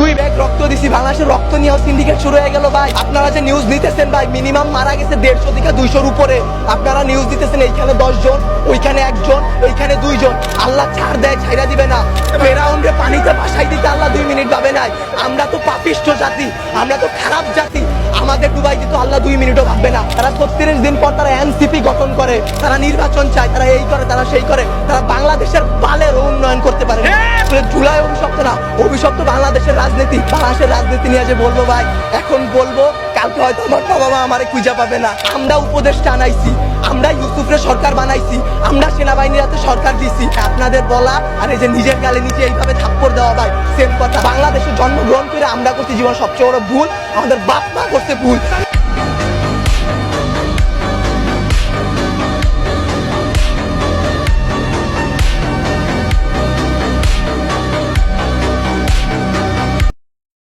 2 bag রক্ত দিছি, বাংলাদেশের রক্ত নিয়েও সিন্ডিকেট শুরু হয়ে গেল ভাই। আপনারা যে নিউজ নিতেছেন ভাই, মিনিমাম মারা গেছে 150 থেকে 200-র উপরে। আপনারা নিউজ দিতেছেন এইখানে 10 জন, ওইখানে 1 জন, ওইখানে 2 জন। আল্লাহ ছাড় দেয়, ছাইরা দিবে না। ফেরাউনকে পানিতে ভাসাই দিতে আল্লাহ 2 মিনিট ভাবে নাই। আমরা তো পাপিষ্ঠ জাতি, আমরা তো খারাপ জাতি, আমাদের ডুবাই দিত আল্লাহ 2 মিনিটও ভাববে না। তারা 36 দিন পর তারা এনসিপি গঠন করে, তারা নির্বাচন চায়, তারা এই করে, তারা সেই করে। তারা বাংলাদেশের বালের উন্নয়ন করতে পারে না। জুলাই অভিশপ্ত না, অভিশপ্ত বাংলাদেশের রাজনীতি। বাংলাদেশের রাজনীতি নিয়ে যে বলবো ভাই, এখন বলবো, কালকে হয়তো আমার বাবা মা আমারে খুঁজে পাবে না। আমরা উপদেষ্টা আনাইছি, আমরা ইউসুফরে সরকার বানাইছি, আমরা সেনাবাহিনীর হাতে সরকার দিছি। আপনাদের বলা আর এই যে নিজের গালে নিজে এইভাবে থাপ্পড় দেওয়া ভাই সেম কথা। বাংলাদেশে জন্মগ্রহণ করে আমরা করছি জীবন সবচেয়ে বড় ভুল, আমাদের বাপ মা করছে ভুল।